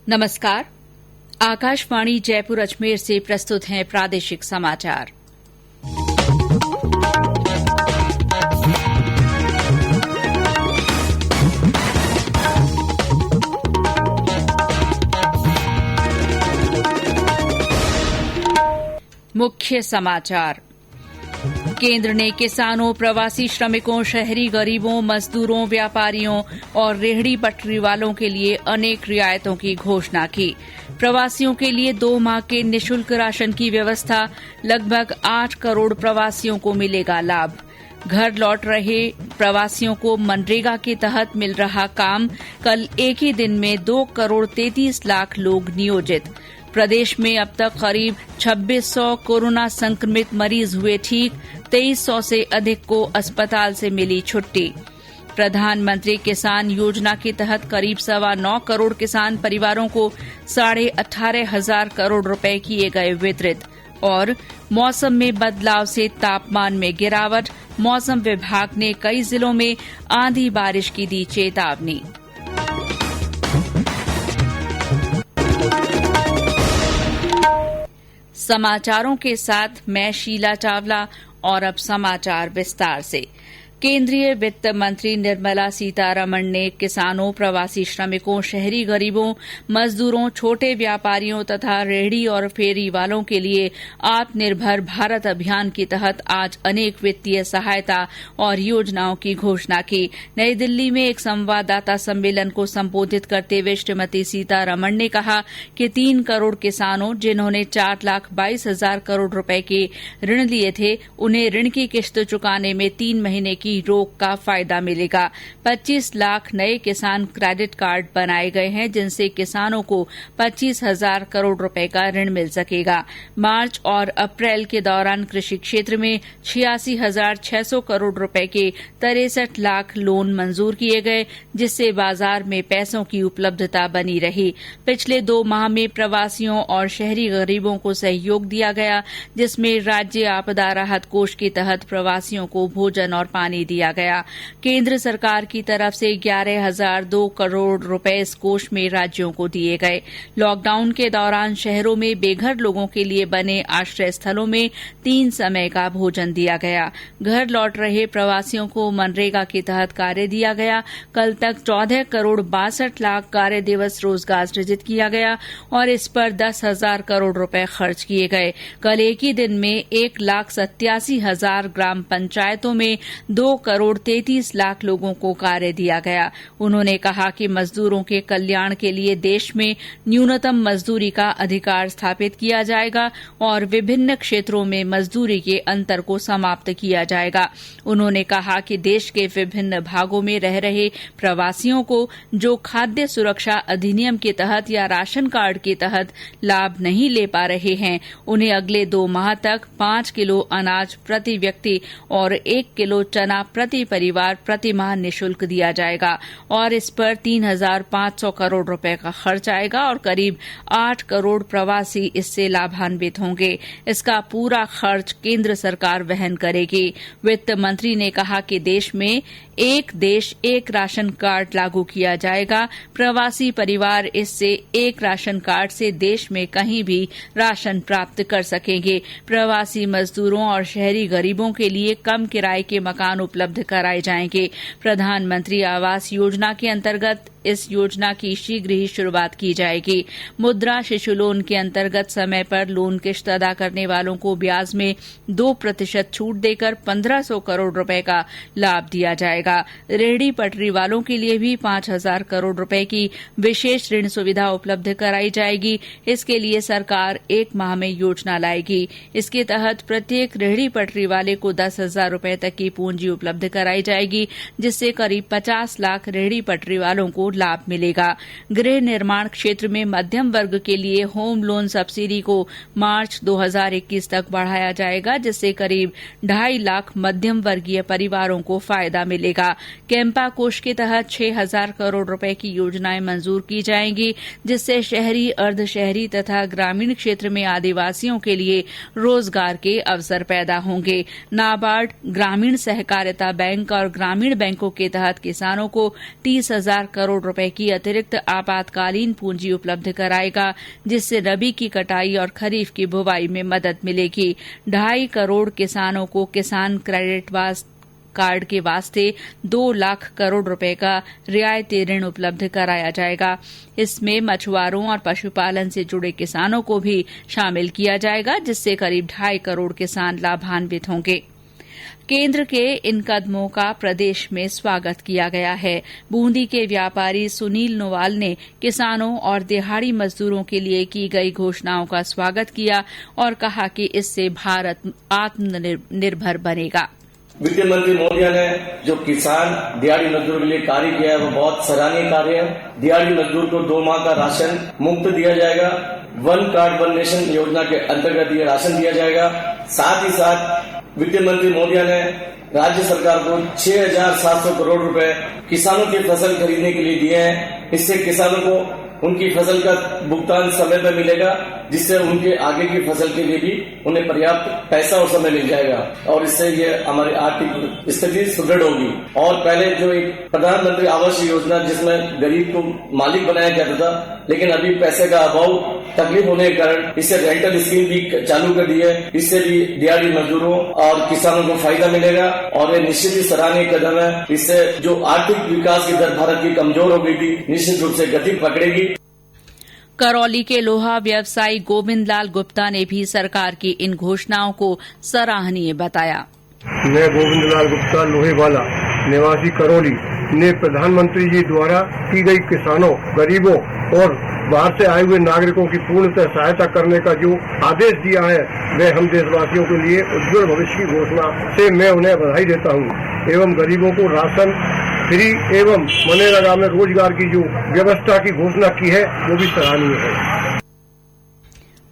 नमस्कार। आकाशवाणी जयपुर अजमेर से प्रस्तुत हैं प्रादेशिक समाचार। मुख्य समाचार। केंद्र ने किसानों, प्रवासी श्रमिकों, शहरी गरीबों, मजदूरों, व्यापारियों और रेहड़ी पटरी वालों के लिए अनेक रियायतों की घोषणा की। प्रवासियों के लिए 2 माह के निःशुल्क राशन की व्यवस्था, लगभग 8 करोड़ प्रवासियों को मिलेगा लाभ। घर लौट रहे प्रवासियों को मनरेगा के तहत मिल रहा काम, कल एक ही दिन में 2 करोड़ 33 लाख लोग नियोजित। प्रदेश में अब तक करीब 2600 कोरोना संक्रमित मरीज हुए ठीक, 2300 से अधिक को अस्पताल से मिली छुट्टी। प्रधानमंत्री किसान योजना के तहत करीब 9.25 करोड़ किसान परिवारों को 18,500 करोड़ रुपए किए गए वितरित। और मौसम में बदलाव से तापमान में गिरावट, मौसम विभाग ने कई जिलों में आंधी बारिश की दी चेतावनी। समाचारों के साथ मैं शीला चावला और अब समाचार विस्तार से। केंद्रीय वित्त मंत्री निर्मला सीतारमण ने किसानों, प्रवासी श्रमिकों, शहरी गरीबों, मजदूरों, छोटे व्यापारियों तथा रेहड़ी और फेरी वालों के लिए आत्मनिर्भर भारत अभियान के तहत आज अनेक वित्तीय सहायता और योजनाओं की घोषणा की। नई दिल्ली में एक संवाददाता सम्मेलन को संबोधित करते हुए श्रीमती सीतारमण ने कहा कि 3 करोड़ किसानों, जिन्होंने 4,22,000 करोड़ रुपए के ऋण लिए थे, उन्हें ऋण की किश्त चुकाने में 3 महीने की रोक का फायदा मिलेगा। 25 लाख नए किसान क्रेडिट कार्ड बनाए गए हैं, जिनसे किसानों को 25,000 करोड़ रुपए का ऋण मिल सकेगा। मार्च और अप्रैल के दौरान कृषि क्षेत्र में 86,600 करोड़ रुपए के 63 लाख लोन मंजूर किए गए, जिससे बाजार में पैसों की उपलब्धता बनी रही। पिछले 2 माह में प्रवासियों और शहरी गरीबों को सहयोग दिया गया, जिसमें राज्य आपदा राहत कोष के तहत प्रवासियों को भोजन और पानी दिया गया। केंद्र सरकार की तरफ से 11,002 करोड़ रुपए इस कोष में राज्यों को दिए गए। लॉकडाउन के दौरान शहरों में बेघर लोगों के लिए बने आश्रय स्थलों में 3 समय का भोजन दिया गया। घर लौट रहे प्रवासियों को मनरेगा के तहत कार्य दिया गया। कल तक 14 करोड़ 62 लाख कार्य दिवस रोजगार सृजित किया गया और इस पर 10,000 करोड़ रुपए खर्च किए गए। कल एक ही दिन में 1,87,000 ग्राम पंचायतों में 2 करोड़ 33 लाख लोगों को कार्य दिया गया। उन्होंने कहा कि मजदूरों के कल्याण के लिए देश में न्यूनतम मजदूरी का अधिकार स्थापित किया जाएगा और विभिन्न क्षेत्रों में मजदूरी के अंतर को समाप्त किया जाएगा। उन्होंने कहा कि देश के विभिन्न भागों में रह रहे प्रवासियों को जो खाद्य सुरक्षा अधिनियम के तहत या राशन कार्ड के तहत लाभ नहीं ले पा रहे हैं, उन्हें अगले 2 माह तक 5 किलो अनाज प्रति व्यक्ति और 1 किलो चना प्रति परिवार प्रति माह निःशुल्क दिया जाएगा और इस पर 3,500 करोड़ रुपए का खर्च आएगा और करीब 8 करोड़ प्रवासी इससे लाभान्वित होंगे। इसका पूरा खर्च केंद्र सरकार वहन करेगी। वित्त मंत्री ने कहा कि देश में एक देश एक राशन कार्ड लागू किया जाएगा। प्रवासी परिवार इससे एक राशन कार्ड से देश में कहीं भी राशन प्राप्त कर सकेंगे। प्रवासी मजदूरों और शहरी गरीबों के लिए कम किराए के मकान उपलब्ध कराए जाएंगे। प्रधानमंत्री आवास योजना के अंतर्गत इस योजना की शीघ्र ही शुरुआत की जाएगी। मुद्रा शिशु लोन के अंतर्गत समय पर लोन किश्त अदा करने वालों को ब्याज में 2% छूट देकर 1,500 करोड़ रुपए का लाभ दिया जाएगा। रेहड़ी पटरी वालों के लिए भी 5,000 करोड़ रुपए की विशेष ऋण सुविधा उपलब्ध कराई जाएगी। इसके लिए सरकार 1 माह में योजना लाएगी। इसके तहत प्रत्येक रेहड़ी पटरी वाले को 10,000 रुपए तक की पूंजी उपलब्ध कराई जाएगी, जिससे करीब 50 लाख रेहड़ी पटरी वालों को लाभ मिलेगा। गृह निर्माण क्षेत्र में मध्यम वर्ग के लिए होम लोन सब्सिडी को मार्च 2021 तक बढ़ाया जाएगा, जिससे करीब 2.5 लाख मध्यम वर्गीय परिवारों को फायदा मिलेगा। कैंपा कोष के तहत 6,000 करोड़ रुपए की योजनाएं मंजूर की जाएंगी, जिससे शहरी, अर्ध शहरी तथा ग्रामीण क्षेत्र में आदिवासियों के लिए रोजगार के अवसर पैदा होंगे। नाबार्ड, ग्रामीण सहकारिता बैंक और ग्रामीण बैंकों के तहत किसानों को 30,000 करोड़ करोड़ रुपए की अतिरिक्त आपातकालीन पूंजी उपलब्ध कराएगा, जिससे रबी की कटाई और खरीफ की बुवाई में मदद मिलेगी। 2.5 करोड़ किसानों को किसान क्रेडिट कार्ड के वास्ते 2 लाख करोड़ रुपए का रियायती ऋण उपलब्ध कराया जाएगा। इसमें मछुआरों और पशुपालन से जुड़े किसानों को भी शामिल किया जाएगा, जिससे करीब 2.5 करोड़ किसान लाभान्वित होंगे। केंद्र के इन कदमों का प्रदेश में स्वागत किया गया है। बूंदी के व्यापारी सुनील नोवाल ने किसानों और दिहाड़ी मजदूरों के लिए की गई घोषणाओं का स्वागत किया और कहा कि इससे भारत आत्मनिर्भर बनेगा। वित्त मंत्री महोदय ने जो किसान दिहाड़ी मजदूर के लिए कार्य किया है वो बहुत सराहनीय कार्य है। दिहाड़ी मजदूर को 2 माह का राशन मुफ्त दिया जाएगा। 1 कार्ड 1 नेशन योजना के अंतर्गत ये राशन दिया जाएगा। साथ ही साथ वित्त मंत्री महोदय ने राज्य सरकार को 6,700 करोड़ रुपए किसानों की फसल खरीदने के लिए दिए हैं। इससे किसानों को उनकी फसल का भुगतान समय पर मिलेगा, जिससे उनके आगे की फसल के लिए भी उन्हें पर्याप्त पैसा और समय मिल जाएगा और इससे ये हमारी आर्थिक स्थिति सुदृढ़ होगी। और पहले जो एक प्रधानमंत्री आवास योजना जिसमें गरीब को मालिक बनाया जाता था, लेकिन अभी पैसे का अभाव तकलीफ होने के कारण इससे रेंटल स्कीम भी चालू कर दी है। इससे भी दिहाड़ी मजदूरों और किसानों को फायदा मिलेगा और ये निश्चित ही सराहनीय कदम है। इससे जो आर्थिक विकास की दर भारत की कमजोर हो गई थी, निश्चित रूप से गति पकड़ेगी। करौली के लोहा व्यवसायी गोविंद लाल गुप्ता ने भी सरकार की इन घोषणाओं को सराहनीय बताया। मैं गोविंद लाल गुप्ता लोहेवाला निवासी करौली ने प्रधानमंत्री जी द्वारा की गई किसानों, गरीबों और बाहर से आए हुए नागरिकों की पूर्णतः सहायता करने का जो आदेश दिया है, वह हम देशवासियों के लिए उज्जवल भविष्य की घोषणा से मैं उन्हें बधाई देता हूँ। एवं गरीबों को राशन फ्री एवं मनरेगा में रोजगार की जो व्यवस्था की घोषणा की है, वो भी सराहनीय है।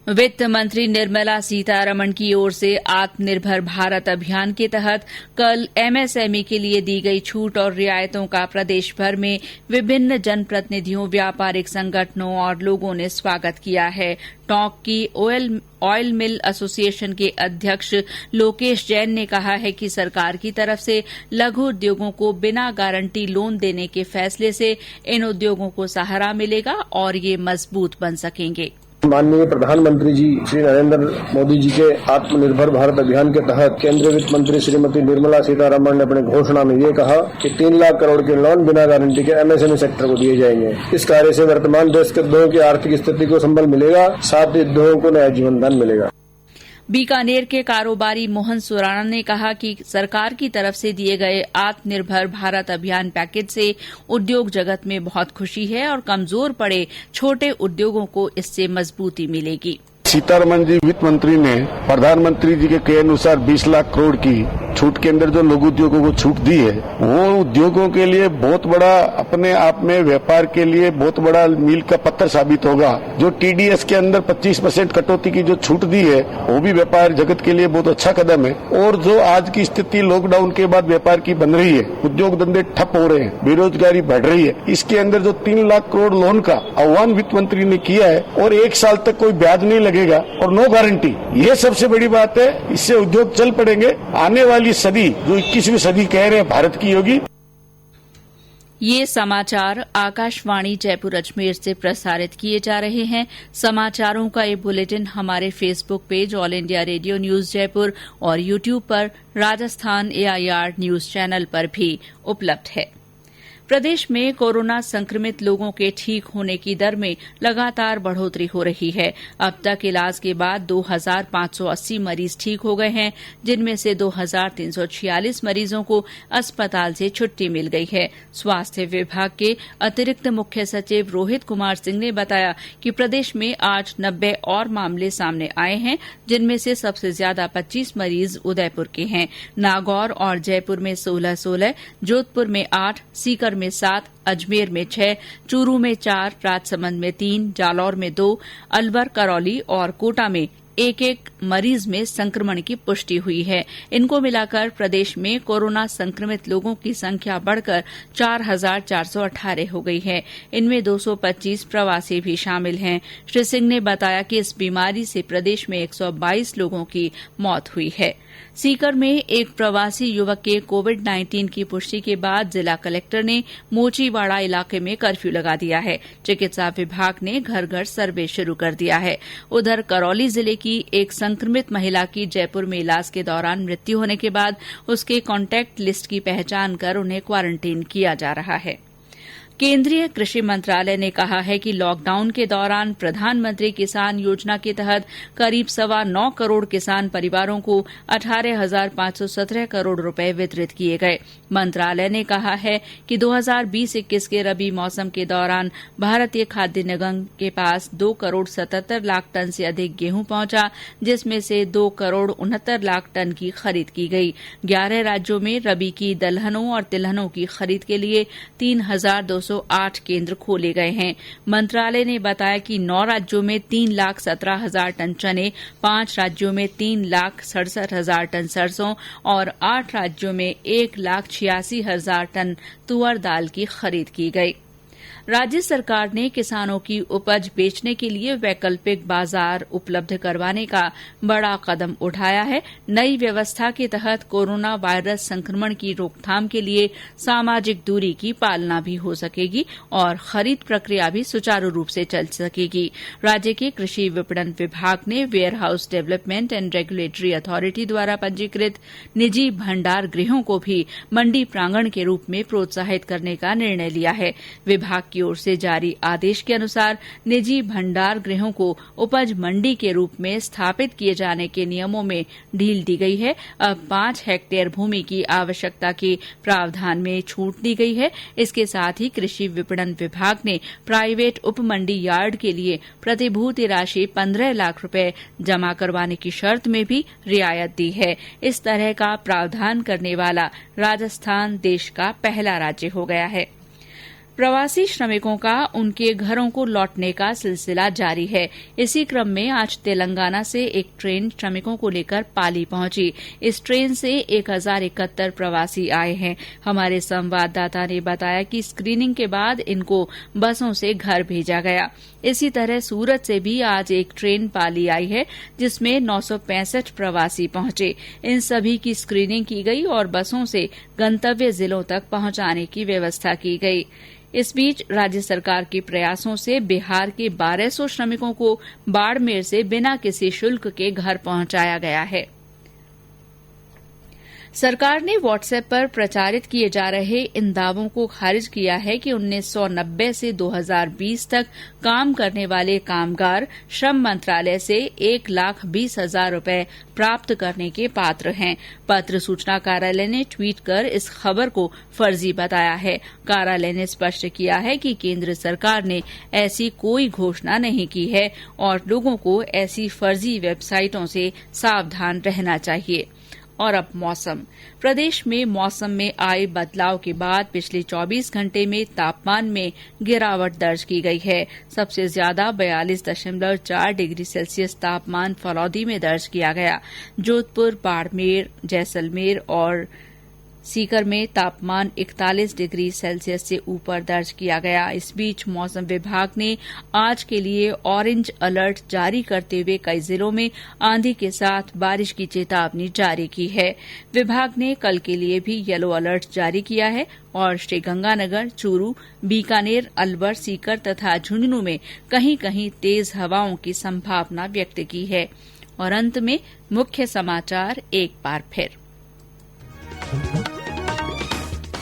वित्त मंत्री निर्मला सीतारमण की ओर से आत्मनिर्भर भारत अभियान के तहत कल एमएसएमई के लिए दी गई छूट और रियायतों का प्रदेश भर में विभिन्न जनप्रतिनिधियों, व्यापारिक संगठनों और लोगों ने स्वागत किया है। टोंक की ऑयल मिल एसोसिएशन के अध्यक्ष लोकेश जैन ने कहा है कि सरकार की तरफ से लघु उद्योगों को बिना गारंटी लोन देने के फैसले से इन उद्योगों को सहारा मिलेगा और ये मजबूत बन सकेंगे। माननीय प्रधानमंत्री जी श्री नरेंद्र मोदी जी के आत्मनिर्भर भारत अभियान के तहत केंद्रीय वित्त मंत्री श्रीमती निर्मला सीतारमण ने अपने घोषणा में ये कहा कि 3 लाख करोड़ के लोन बिना गारंटी के एमएसएमई सेक्टर को दिए जाएंगे। इस कार्य से वर्तमान देश के उद्योगों की आर्थिक स्थिति को संबल मिलेगा, साथ ही उद्योगों को नया जीवन दान मिलेगा। बीकानेर के कारोबारी मोहन सुराणा ने कहा कि सरकार की तरफ से दिए गए आत्मनिर्भर भारत अभियान पैकेज से उद्योग जगत में बहुत खुशी है और कमजोर पड़े छोटे उद्योगों को इससे मजबूती मिलेगी। सीतारमण जी वित्त मंत्री ने प्रधानमंत्री जी के कहे अनुसार 20 लाख करोड़ की छूट के अंदर जो लघु उद्योगों को छूट दी है, वो उद्योगों के लिए बहुत बड़ा, अपने आप में व्यापार के लिए बहुत बड़ा मील का पत्थर साबित होगा। जो टीडीएस के अंदर 25% कटौती की जो छूट दी है, वो भी व्यापार जगत के लिए बहुत अच्छा कदम है। और जो आज की स्थिति लॉकडाउन के बाद व्यापार की बन रही है, उद्योग धंधे ठप हो रहे हैं, बेरोजगारी बढ़ रही है, इसके अंदर जो 3 लाख करोड़ लोन का आह्वान वित्त मंत्री ने किया है और 1 साल तक कोई ब्याज नहीं लगेगा और नो गारंटी, ये सबसे बड़ी बात है। इससे उद्योग चल पड़ेंगे। आने वाली सदी जो 21वीं सदी कह रहे हैं भारत की होगी। ये समाचार आकाशवाणी जयपुर अजमेर से प्रसारित किए जा रहे हैं। समाचारों का ये बुलेटिन हमारे Facebook page all India radio news Jaipur और यूट्यूब पर राजस्थान AIR न्यूज चैनल पर भी उपलब्ध है। प्रदेश में कोरोना संक्रमित लोगों के ठीक होने की दर में लगातार बढ़ोतरी हो रही है। अब तक इलाज के बाद 2,580 मरीज ठीक हो गए हैं, जिनमें से 2,346 मरीजों को अस्पताल से छुट्टी मिल गई है। स्वास्थ्य विभाग के अतिरिक्त मुख्य सचिव रोहित कुमार सिंह ने बताया कि प्रदेश में आज 90 और मामले सामने आए हैं, जिनमें से सबसे ज्यादा 25 मरीज उदयपुर के हैं। नागौर और जयपुर में 16-16, जोधपुर में 8, सीकर में 7, अजमेर में 6, चूरू में 4, राजसमंद में 3, जालौर में 2, अलवर, करौली और कोटा में एक एक मरीज में संक्रमण की पुष्टि हुई है। इनको मिलाकर प्रदेश में कोरोना संक्रमित लोगों की संख्या बढ़कर 4,418 हो गई है। इनमें 225 प्रवासी भी शामिल हैं। श्री सिंह ने बताया कि इस बीमारी से प्रदेश में 122 लोगों की मौत हुई है। सीकर में एक प्रवासी युवक के कोविड-19 की पुष्टि के बाद जिला कलेक्टर ने मोचीवाड़ा इलाके में कर्फ्यू लगा दिया है। चिकित्सा विभाग ने घर घर सर्वे शुरू कर दिया है। उधर करौली जिले की एक संक्रमित महिला की जयपुर में इलाज के दौरान मृत्यु होने के बाद उसके कॉन्टैक्ट लिस्ट की पहचान कर उन्हें क्वारंटीन किया जा रहा है। केंद्रीय कृषि मंत्रालय ने कहा है कि लॉकडाउन के दौरान प्रधानमंत्री किसान योजना के तहत करीब 9.25 करोड़ किसान परिवारों को 18,517 करोड़ रुपए वितरित किए गए। मंत्रालय ने कहा है कि 2020-21 के रबी मौसम के दौरान भारतीय खाद्य निगम के पास 2 करोड़ 77 लाख टन से अधिक गेहूं पहुंचा, जिसमें से 2 करोड़ 69 लाख टन की खरीद की गई। 11 राज्यों में रबी की दलहनों और तिलहनों की खरीद के लिए 3,208 केंद्र खोले गए हैं। मंत्रालय ने बताया कि 9 राज्यों में 3,17,000 टन चने, 5 राज्यों में 3,67,000 टन सरसों और 8 राज्यों में 1,86,000 टन तुअर दाल की खरीद की गई। राज्य सरकार ने किसानों की उपज बेचने के लिए वैकल्पिक बाजार उपलब्ध करवाने का बड़ा कदम उठाया है। नई व्यवस्था के तहत कोरोना वायरस संक्रमण की रोकथाम के लिए सामाजिक दूरी की पालना भी हो सकेगी और खरीद प्रक्रिया भी सुचारू रूप से चल सकेगी। राज्य के कृषि विपणन विभाग ने warehouse development and regulatory authority द्वारा पंजीकृत निजी भंडार गृहों को भी मंडी प्रांगण के रूप में प्रोत्साहित करने का निर्णय लिया है। विभाग की ओर से जारी आदेश के अनुसार निजी भंडार गृहों को उपज मंडी के रूप में स्थापित किए जाने के नियमों में ढील दी गई है। अब 5 हेक्टेयर भूमि की आवश्यकता के प्रावधान में छूट दी गई है। इसके साथ ही कृषि विपणन विभाग ने प्राइवेट उप मंडी यार्ड के लिए प्रतिभूति राशि 15 लाख रुपए जमा करवाने की शर्त में भी रियायत दी है। इस तरह का प्रावधान करने वाला राजस्थान देश का पहला राज्य हो गया है। प्रवासी श्रमिकों का उनके घरों को लौटने का सिलसिला जारी है। इसी क्रम में आज तेलंगाना से एक ट्रेन श्रमिकों को लेकर पाली पहुंची। इस ट्रेन से 1,071 प्रवासी आए हैं। हमारे संवाददाता ने बताया कि स्क्रीनिंग के बाद इनको बसों से घर भेजा गया। इसी तरह सूरत से भी आज एक ट्रेन पाली आई है, जिसमें 965 प्रवासी पहुंचे। इन सभी की स्क्रीनिंग की गई और बसों से गंतव्य जिलों तक पहुंचाने की व्यवस्था की गई। इस बीच राज्य सरकार के प्रयासों से बिहार के 1200 श्रमिकों को बाड़मेर से बिना किसी शुल्क के घर पहुंचाया गया है। सरकार ने व्हाट्सएप पर प्रचारित किए जा रहे इन दावों को खारिज किया है कि 1990 से 2020 तक काम करने वाले कामगार श्रम मंत्रालय से 1,20,000 रुपए प्राप्त करने के पात्र हैं। पत्र सूचना कार्यालय ने ट्वीट कर इस खबर को फर्जी बताया है। कार्यालय ने स्पष्ट किया है कि केंद्र सरकार ने ऐसी कोई घोषणा नहीं की है और लोगों को ऐसी फर्जी वेबसाइटों से सावधान रहना चाहिए। और अब मौसम। प्रदेश में मौसम में आए बदलाव के बाद पिछले 24 घंटे में तापमान में गिरावट दर्ज की गई है। सबसे ज्यादा 42.4 डिग्री सेल्सियस तापमान फलौदी में दर्ज किया गया। जोधपुर, बाड़मेर, जैसलमेर और सीकर में तापमान 41 डिग्री सेल्सियस से ऊपर दर्ज किया गया। इस बीच मौसम विभाग ने आज के लिए ऑरेंज अलर्ट जारी करते हुए कई जिलों में आंधी के साथ बारिश की चेतावनी जारी की है। विभाग ने कल के लिए भी येलो अलर्ट जारी किया है और श्रीगंगानगर, चूरू, बीकानेर, अलवर, सीकर तथा झुंझुनू में कहीं कहीं तेज हवाओं की संभावना व्यक्त की है। और अंत में मुख्य समाचार एक बार फिर।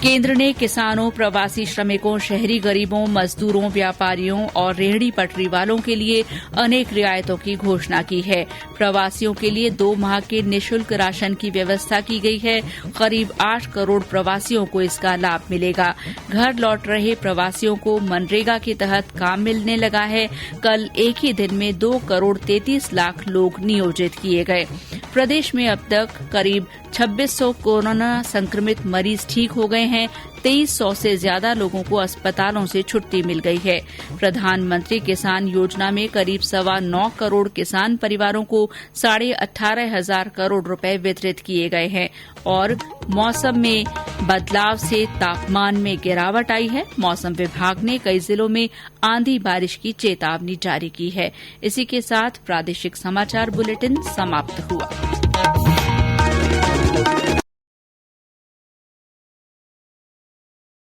केंद्र ने किसानों, प्रवासी श्रमिकों, शहरी गरीबों, मजदूरों, व्यापारियों और रेहड़ी पटरी वालों के लिए अनेक रियायतों की घोषणा की है। प्रवासियों के लिए 2 माह के निःशुल्क राशन की व्यवस्था की गई है। करीब 8 करोड़ प्रवासियों को इसका लाभ मिलेगा। घर लौट रहे प्रवासियों को मनरेगा के तहत काम मिलने लगा है। कल एक ही दिन में 2 करोड़ 33 लाख लोग नियोजित किए गए। प्रदेश में अब तक करीब 2600 कोरोना संक्रमित मरीज ठीक हो गए हैं। 2300 से ज्यादा लोगों को अस्पतालों से छुट्टी मिल गई है। प्रधानमंत्री किसान योजना में करीब 9.25 करोड़ किसान परिवारों को 18,500 करोड़ रुपए वितरित किए गए हैं। और मौसम में बदलाव से तापमान में गिरावट आई है। मौसम विभाग ने कई जिलों में आंधी बारिश की चेतावनी जारी की है। इसी के साथ प्रादेशिक समाचार बुलेटिन समाप्त हुआ।